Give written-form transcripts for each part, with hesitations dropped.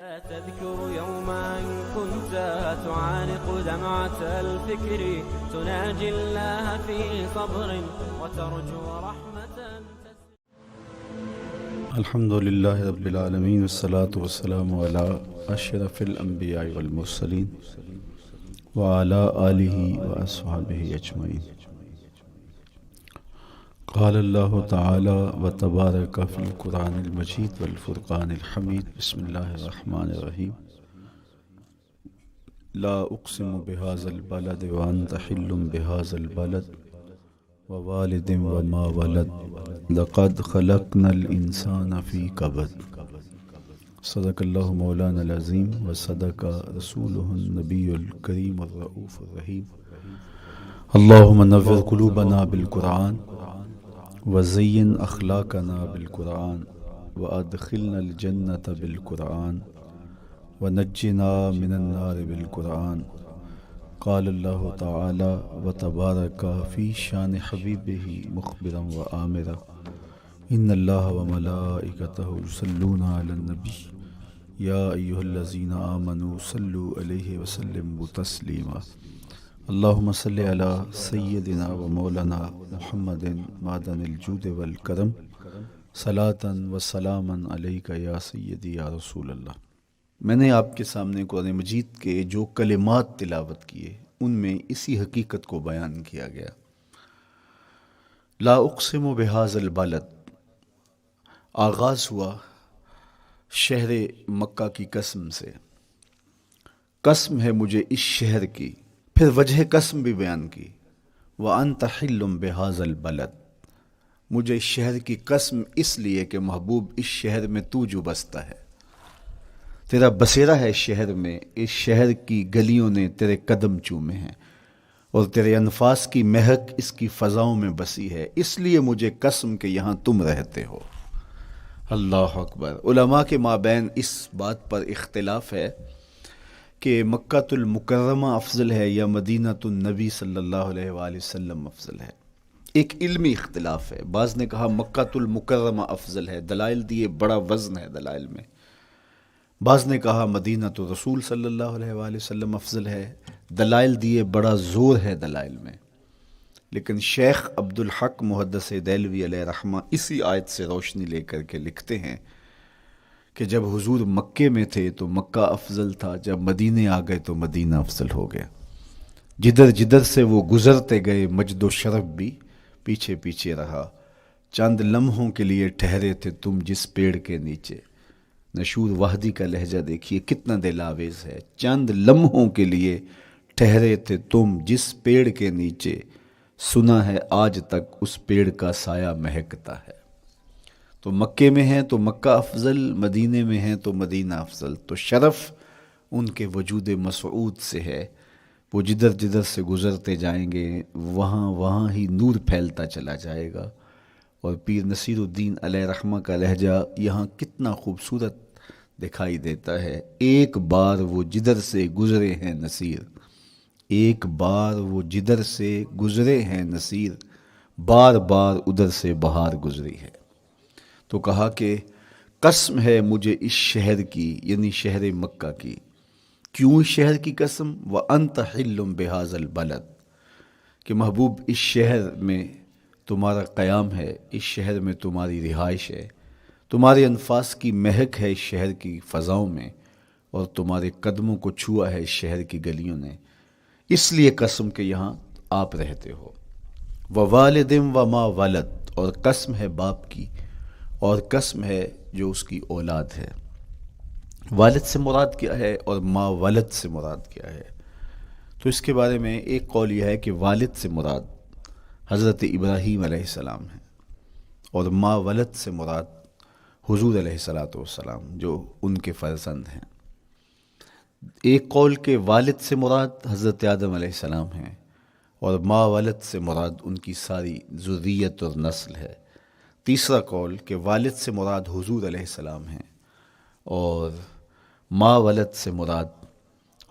تذكر يوما كنت تعانق دمعة الفكر تناجي الله في صبر وترجو رحمة. الحمد لله رب العالمين والصلاة والسلام على أشرف الأنبياء والمرسلين وعلى آله وأصحابه أجمعين. قال الله تعالى وتبارك في القرآن المجيد والفرقان الحميد. بسم الله الرحمن الرحيم. لا أقسم بهذا البلد وأنت حل بهذا البلد ووالد وما ولد لقد خلقنا الإنسان في كبد. صدق الله مولانا العظيم وصدق رسوله النبي الكريم الرؤوف الرحيم. اللهم نور قلوبنا بالقرآن وزين أخلاقنا بالقرآن وأدخلنا الجنة بالقرآن ونجنا من النار بالقرآن. قال الله تعالى وتبارك في شان حبيبه مخبرا وآمرا إن الله وملائكته يصلون على النبي يا أيها الذين آمنوا صلوا عليه وسلموا تسليما. اللهم صل على سيدنا ومولانا محمد معدن الجود والکرم صلاۃ وسلاما علیک یا سیدی یا رسول اللہ. میں نے آپ کے سامنے قرآن مجید کے جو کلمات تلاوت کیے ان میں اسی حقیقت کو بیان کیا گیا. لا اقسم بہذا البلد، آغاز ہوا شہر مکہ کی قسم سے. قسم ہے مجھے اس شہر کی، پھر وجہ قسم بھی بیان کی. وَأَنْتَ حِلٌّ بِهَذَا الْبَلَدِ، مجھے اس شہر کی قسم اس لیے کہ محبوب اس شہر میں تو جو بستا ہے، تیرا بسیرا ہے اس شہر میں، اس شہر کی گلیوں نے تیرے قدم چومے ہیں اور تیرے انفاس کی مہک اس کی فضاؤں میں بسی ہے، اس لیے مجھے قسم کہ یہاں تم رہتے ہو. اللہ اکبر. علماء کے مابین اس بات پر اختلاف ہے کہ مکہ المکرمہ افضل ہے یا مدینہ النبی صلی اللہ علیہ وآلہ وسلم افضل ہے. ایک علمی اختلاف ہے. بعض نے کہا مکہ المکرمہ افضل ہے، دلائل دیے، بڑا وزن ہے دلائل میں. بعض نے کہا مدینہ رسول صلی اللہ علیہ وآلہ وسلم افضل ہے، دلائل دیے، بڑا زور ہے دلائل میں. لیکن شیخ عبدالحق محدث دہلوی علیہ رحمہ اسی آیت سے روشنی لے کر کے لکھتے ہیں کہ جب حضور مکے میں تھے تو مکہ افضل تھا، جب مدینے آ گئے تو مدینہ افضل ہو گیا. جدھر جدھر سے وہ گزرتے گئے مجد و شرف بھی پیچھے پیچھے رہا. چند لمحوں کے لیے ٹھہرے تھے تم جس پیڑ کے نیچے. نشور وحدی کا لہجہ دیکھیے کتنا دل آویز ہے. چند لمحوں کے لیے ٹھہرے تھے تم جس پیڑ کے نیچے، سنا ہے آج تک اس پیڑ کا سایہ مہکتا ہے. تو مکے میں ہیں تو مکہ افضل، مدینے میں ہیں تو مدینہ افضل. تو شرف ان کے وجود مسعود سے ہے. وہ جدھر جدھر سے گزرتے جائیں گے وہاں وہاں ہی نور پھیلتا چلا جائے گا. اور پیر نصیر الدین علیہ رحمہ کا لہجہ یہاں کتنا خوبصورت دکھائی دیتا ہے. ایک بار وہ جدھر سے گزرے ہیں نصیر، ایک بار وہ جدھر سے گزرے ہیں نصیر، بار بار ادھر سے بہار گزری ہے. تو کہا کہ قسم ہے مجھے اس شہر کی، یعنی شہر مکہ کی. کیوں اس شہر کی قسم؟ وَأَنْتَ حِلٌّ بِهَذَا الْبَلَدِ، کہ محبوب اس شہر میں تمہارا قیام ہے، اس شہر میں تمہاری رہائش ہے، تمہارے انفاس کی مہک ہے اس شہر کی فضاؤں میں، اور تمہارے قدموں کو چھوا ہے اس شہر کی گلیوں نے، اس لیے قسم کہ یہاں آپ رہتے ہو. وَوَالِدٍ وَمَا وَلَدَ، اور قسم ہے باپ کی، اور قسم ہے جو اس کی اولاد ہے. والد سے مراد کیا ہے اور ما ولد سے مراد کیا ہے؟ تو اس کے بارے میں ایک قول یہ ہے کہ والد سے مراد حضرت ابراہیم علیہ السلام ہے، اور ما ولد سے مراد حضور علیہ السلام جو ان کے فرزند ہیں. ایک قول کہ والد سے مراد حضرت آدم علیہ السلام ہیں، اور ما ولد سے مراد ان کی ساری ذریت اور نسل ہے. تیسرا قول کہ والد سے مراد حضور علیہ السلام ہیں، اور ما ولد سے مراد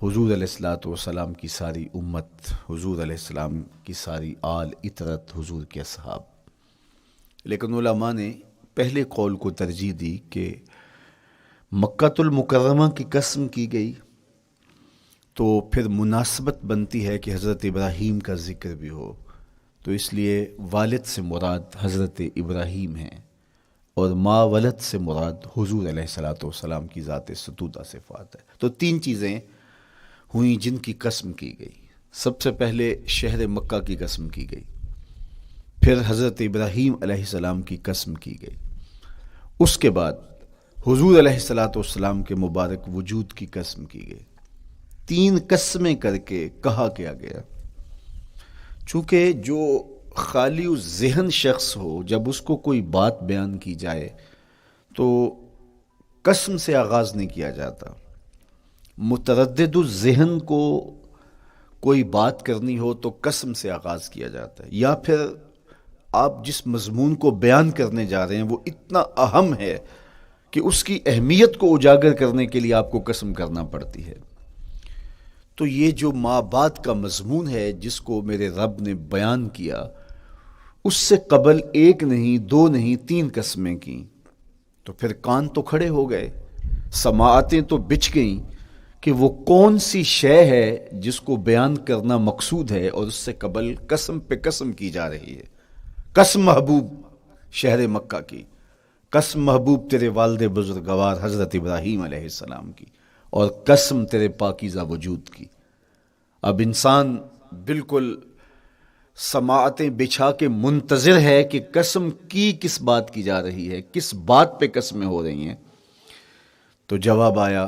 حضور علیہ السلام کی ساری امت، حضور علیہ السلام کی ساری آل اطرت، حضور کے اصحاب. لیکن علماء نے پہلے قول کو ترجیح دی کہ مکۃ المکرمہ کی قسم کی گئی تو پھر مناسبت بنتی ہے کہ حضرت ابراہیم کا ذکر بھی ہو، تو اس لیے والد سے مراد حضرت ابراہیم ہیں اور ما ولد سے مراد حضور علیہ الصلاۃ والسلام کی ذات ستودہ صفات ہے۔ تو تین چیزیں ہوئیں جن کی قسم کی گئی۔ سب سے پہلے شہر مکہ کی قسم کی گئی، پھر حضرت ابراہیم علیہ السلام کی قسم کی گئی، اس کے بعد حضور علیہ الصلاۃ والسلام کے مبارک وجود کی قسم کی گئی۔ تین قسمیں کر کے کہا کیا گیا، چونکہ جو خالی ذہن شخص ہو، جب اس کو کوئی بات بیان کی جائے تو قسم سے آغاز نہیں کیا جاتا۔ متردد الذہن کو کوئی بات کرنی ہو تو قسم سے آغاز کیا جاتا ہے، یا پھر آپ جس مضمون کو بیان کرنے جا رہے ہیں وہ اتنا اہم ہے کہ اس کی اہمیت کو اجاگر کرنے کے لیے آپ کو قسم کرنا پڑتی ہے۔ تو یہ جو ماں بعد کا مضمون ہے جس کو میرے رب نے بیان کیا، اس سے قبل ایک نہیں، دو نہیں، تین قسمیں کیں، تو پھر کان تو کھڑے ہو گئے، سماعتیں تو بچھ گئیں کہ وہ کون سی شے ہے جس کو بیان کرنا مقصود ہے، اور اس سے قبل قسم پہ قسم کی جا رہی ہے۔ قسم محبوب شہر مکہ کی، قسم محبوب تیرے والد بزرگوار حضرت ابراہیم علیہ السلام کی، اور قسم تیرے پاکیزہ وجود کی۔ اب انسان بالکل سماعتیں بچھا کے منتظر ہے کہ قسم کی کس بات کی جا رہی ہے، کس بات پہ قسمیں ہو رہی ہیں۔ تو جواب آیا،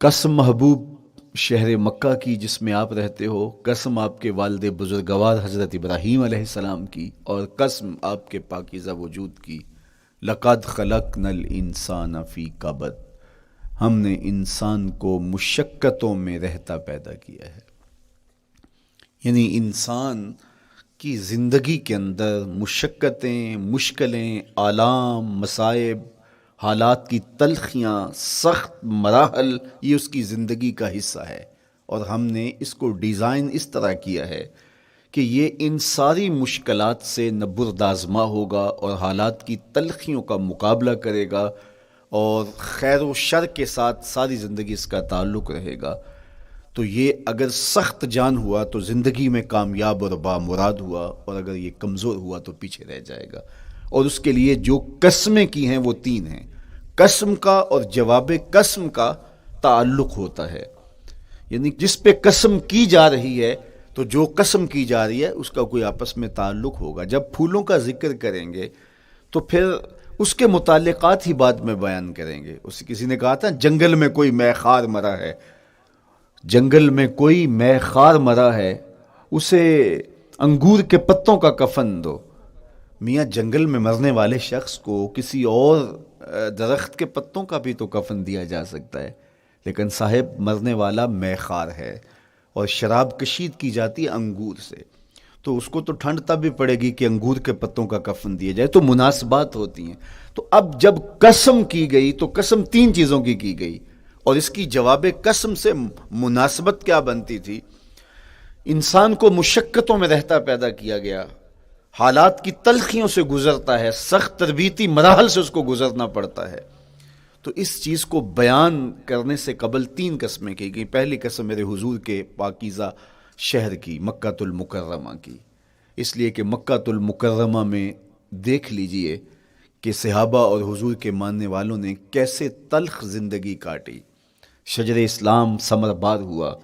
قسم محبوب شہر مکہ کی جس میں آپ رہتے ہو، قسم آپ کے والد بزرگوار حضرت ابراہیم علیہ السلام کی، اور قسم آپ کے پاکیزہ وجود کی۔ لقد خلقنا الانسان فی کبد، ہم نے انسان کو مشقتوں میں رہتا پیدا کیا ہے۔ یعنی انسان کی زندگی کے اندر مشقتیں، مشکلیں، آلام، مصائب، حالات کی تلخیاں، سخت مراحل، یہ اس کی زندگی کا حصہ ہے، اور ہم نے اس کو ڈیزائن اس طرح کیا ہے کہ یہ ان ساری مشکلات سے نہ بردآزما ہوگا اور حالات کی تلخیوں کا مقابلہ کرے گا، اور خیر و شر کے ساتھ ساری زندگی اس کا تعلق رہے گا۔ تو یہ اگر سخت جان ہوا تو زندگی میں کامیاب اور بامراد ہوا، اور اگر یہ کمزور ہوا تو پیچھے رہ جائے گا۔ اور اس کے لیے جو قسمیں کی ہیں وہ تین ہیں۔ قسم کا اور جواب قسم کا تعلق ہوتا ہے، یعنی جس پہ قسم کی جا رہی ہے تو جو قسم کی جا رہی ہے اس کا کوئی آپس میں تعلق ہوگا۔ جب پھولوں کا ذکر کریں گے تو پھر اس کے متعلقات ہی بعد میں بیان کریں گے۔ کسی نے کہا تھا جنگل میں کوئی مے خار مرا ہے، جنگل میں کوئی مے خار مرا ہے، اسے انگور کے پتوں کا کفن دو۔ میاں جنگل میں مرنے والے شخص کو کسی اور درخت کے پتوں کا بھی تو کفن دیا جا سکتا ہے، لیکن صاحب مرنے والا مے خار ہے، اور شراب کشید کی جاتی ہے انگور سے، تو اس کو تو ٹھنڈ تب بھی پڑے گی کہ انگور کے پتوں کا کفن دیا جائے۔ تو مناسبات ہوتی ہیں۔ تو اب جب قسم کی گئی تو قسم تین چیزوں کی گئی، اور اس کی جواب قسم سے مناسبت کیا بنتی تھی؟ انسان کو مشقتوں میں رہتا پیدا کیا گیا، حالات کی تلخیوں سے گزرتا ہے، سخت تربیتی مراحل سے اس کو گزرنا پڑتا ہے۔ تو اس چیز کو بیان کرنے سے قبل تین قسمیں کی گئی۔ پہلی قسم میرے حضور کے پاکیزہ شہر کی، مکۃ المکرمہ کی، اس لیے کہ مکۃ المکرمہ میں دیکھ لیجئے کہ صحابہ اور حضور کے ماننے والوں نے کیسے تلخ زندگی کاٹی۔ شجر اسلام ثمر بار ہوا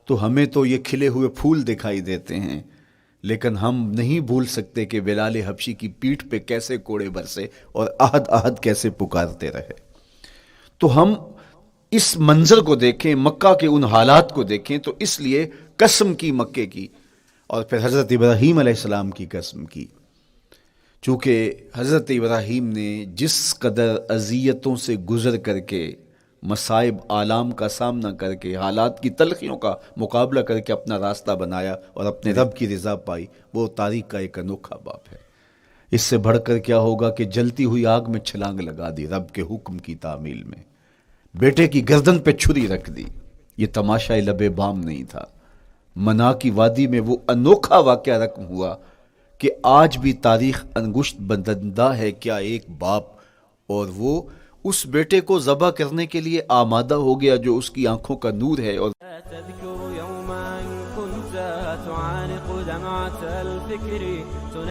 تو ہمیں تو یہ کھلے ہوئے پھول دکھائی دیتے ہیں، لیکن ہم نہیں بھول سکتے کہ بلال حبشی کی پیٹھ پہ کیسے کوڑے برسے اور احد احد کیسے پکارتے رہے۔ تو ہم اس منظر کو دیکھیں، مکہ کے ان حالات کو دیکھیں، تو اس لیے قسم کی مکے کی، اور پھر حضرت ابراہیم علیہ السلام کی قسم کی، چونکہ حضرت ابراہیم نے جس قدر اذیتوں سے گزر کر کے، مصائب آلام کا سامنا کر کے، حالات کی تلخیوں کا مقابلہ کر کے اپنا راستہ بنایا اور اپنے رب کی رضا پائی، وہ تاریخ کا ایک انوکھا باب ہے۔ اس سے بڑھ کر کیا ہوگا کہ جلتی ہوئی آگ میں چھلانگ لگا دی رب کے حکم کی تعمیل میں، بیٹے کی گردن پہ چھری رکھ دی۔ یہ تماشا لب بام نہیں تھا، منا کی وادی میں وہ انوکھا واقعہ رقم ہوا کہ آج بھی تاریخ انگشت بدندہ ہے کیا ایک باپ، اور وہ اس بیٹے کو ذبح کرنے کے لیے آمادہ ہو گیا جو اس کی آنکھوں کا نور ہے، اور تذكر يوما كنت تعانق دمعة الفكر